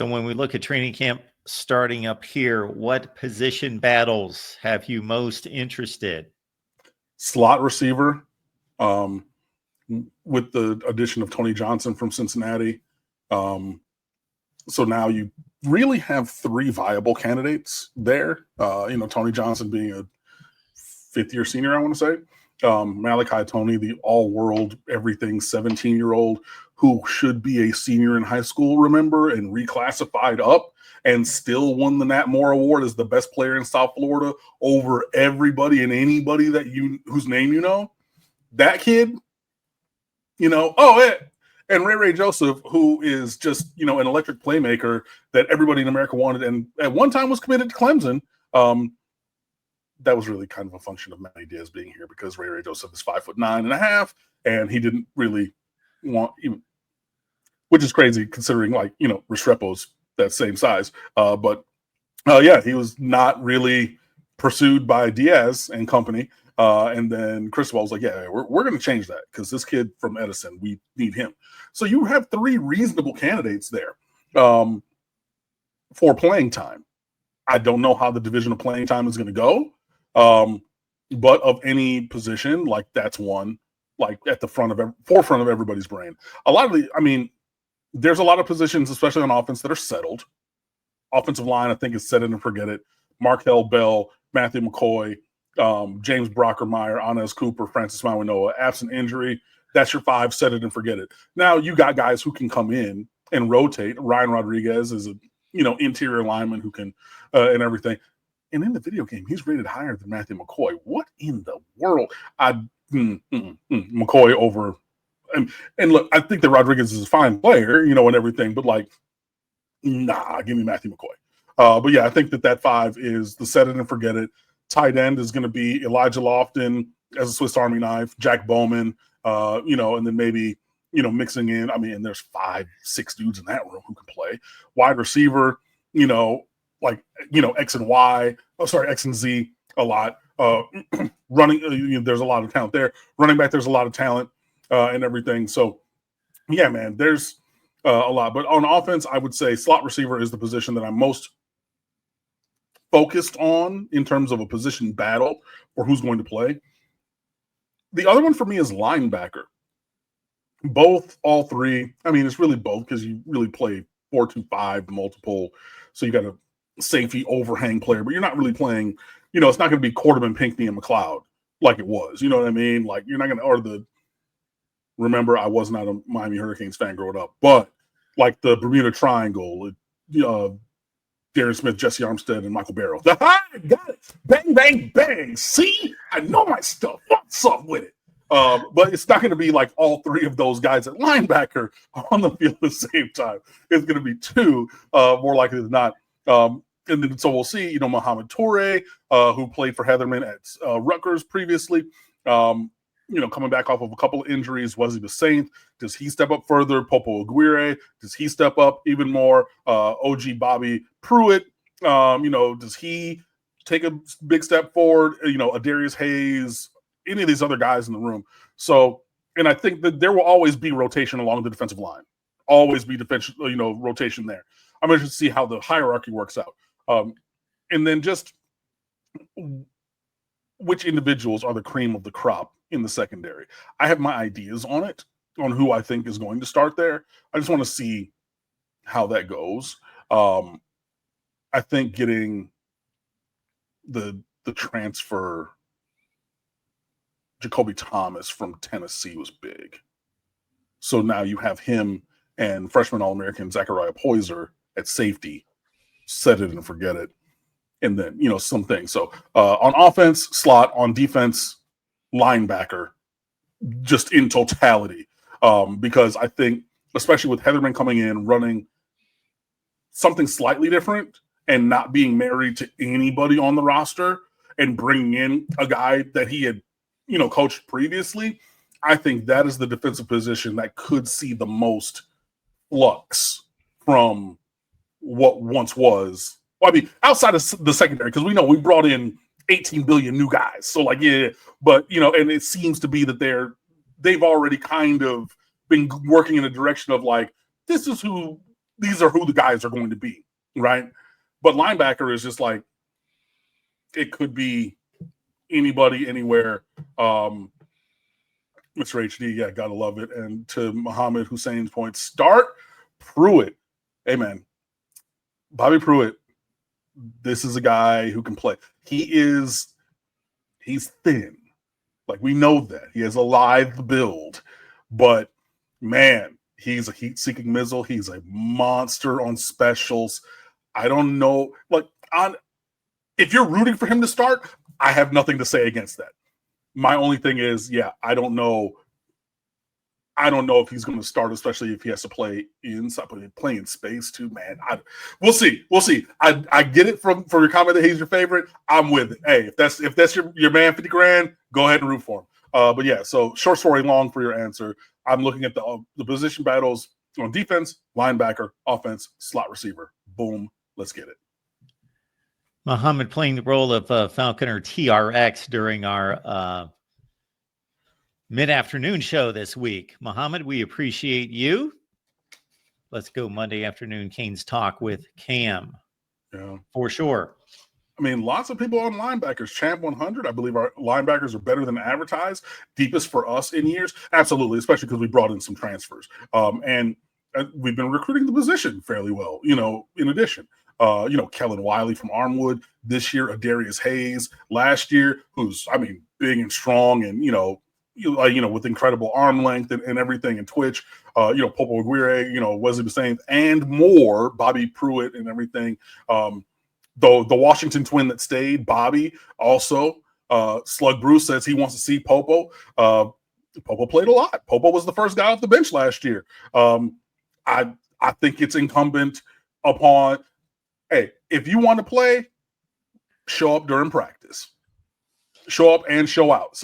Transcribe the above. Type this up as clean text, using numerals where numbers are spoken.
So when we look at training camp starting up here, what position battles have you most interested? Slot receiver, with the addition of Tony Johnson from Cincinnati. So now you really have three viable candidates there. Tony Johnson being a fifth-year senior, I want to say. Malachi Tony, the all-world, everything 17-year-old who should be a senior in high school, remember, and reclassified up and still won the Nat Moore Award as the best player in South Florida over everybody and anybody that whose name you know. That kid, and Ray Joseph, who is just, an electric playmaker that everybody in America wanted and at one time was committed to Clemson. That was really kind of a function of Manny Diaz being here because Ray Joseph is 5'9.5", and he didn't really want, which is crazy considering Restrepo's that same size. He was not really pursued by Diaz and company. And then Cristobal was like, yeah, we're going to change that because this kid from Edison, we need him. So you have three reasonable candidates there for playing time. I don't know how the division of playing time is going to go. But of any position, that's one, at the forefront of everybody's brain. There's a lot of positions, especially on offense, that are settled. Offensive line, I think, is set it and forget it. Markel Bell, Matthew McCoy, James Brockermeyer, Anez Cooper, Francis Mawanoa, absent injury. That's your five, set it and forget it. Now you got guys who can come in and rotate. Ryan Rodriguez is a, interior lineman who can, and everything. And in the video game, he's rated higher than Matthew McCoy. What in the world? McCoy over, and look, I think that Rodriguez is a fine player, and everything, but nah, give me Matthew McCoy. I think that five is the set it and forget it. Tight end is going to be Elijah Lofton as a Swiss Army knife, Jack Bowman, and then maybe, mixing in. And there's 5-6 dudes in that room who can play. Wide receiver, X and Y, X and Z a lot. Running, there's a lot of talent there. Running back, there's a lot of talent and everything. So, yeah, man, there's a lot. But on offense, I would say slot receiver is the position that I'm most focused on in terms of a position battle for who's going to play. The other one for me is linebacker. All three. It's really both because you really play 4-2-5 multiple. So you got a safety overhang player, but you're not really playing, it's not going to be Quarterman, Pinckney, and McLeod like it was. You know what I mean? You're not going to, remember, I was not a Miami Hurricanes fan growing up, but the Bermuda Triangle, Darren Smith, Jesse Armstead, and Michael Barrow. Got it. Bang, bang, bang. See? I know my stuff. What's up with it? But it's not going to be all three of those guys at linebacker on the field at the same time. It's going to be two, more likely than not. And then so we'll see, Mohamed Toure, who played for Heatherman at Rutgers previously, coming back off of a couple of injuries. Wesley Saint, does he step up further? Popo Aguirre, does he step up even more? OG Bobby Pruitt, does he take a big step forward? Adarius Hayes, any of these other guys in the room. So, and I think that there will always be rotation along the defensive line. Always be defensive, rotation there. I'm interested to see how the hierarchy works out. And then just which individuals are the cream of the crop in the secondary. I have my ideas on it, on who I think is going to start there. I just want to see how that goes. I think getting the transfer Jacoby Thomas from Tennessee was big. So now you have him and freshman All-American Zachariah Poyser at safety. Set it and forget it. And then, some things. So on offense, slot. On defense, linebacker, just in totality. Because I think, especially with Heatherman coming in, running something slightly different and not being married to anybody on the roster and bringing in a guy that he had, coached previously, I think that is the defensive position that could see the most flux from what once was. Well, outside of the secondary, because we know we brought in 18 billion new guys. So, but, and it seems to be that they've already kind of been working in a direction of this is who these are who the guys are going to be, right? But linebacker is just like, it could be anybody, anywhere. Mr. HD, yeah, gotta love it. And to Muhammad Hussein's point, start Pruitt. Hey, man, Bobby Pruitt, this is a guy who can play. He's thin. Like, we know that. He has a lithe build. But, man, he's a heat-seeking missile. He's a monster on specials. I don't know. Like, if you're rooting for him to start, I have nothing to say against that. My only thing is, yeah, I don't know if he's going to start, especially if he has to play inside, but play in space too, man. We'll see. I get it from your comment that he's your favorite. I'm with it. Hey, if that's your man, 50 grand, go ahead and root for him. But yeah, so short story long for your answer. I'm looking at the position battles on defense, linebacker, offense, slot receiver. Boom, let's get it. Muhammad playing the role of Falconer TRX during our mid-afternoon show this week. Muhammad, we appreciate you. Let's go Monday afternoon Canes Talk with Cam. Yeah, for sure. I mean, lots of people on linebackers. Champ 100, I believe our linebackers are better than advertised. Deepest for us in years. Absolutely, especially because we brought in some transfers. And we've been recruiting the position fairly well, in addition. Kellen Wiley from Armwood this year, Adarius Hayes last year, who's, big and strong and, with incredible arm length and everything, and twitch, Popo Aguirre, Wesley Bassane, and more, Bobby Pruitt and everything. The Washington twin that stayed, Bobby, also. Slug Bruce says he wants to see Popo. Popo played a lot. Popo was the first guy off the bench last year. I think it's incumbent upon, hey, if you want to play, show up during practice. Show up and show out. So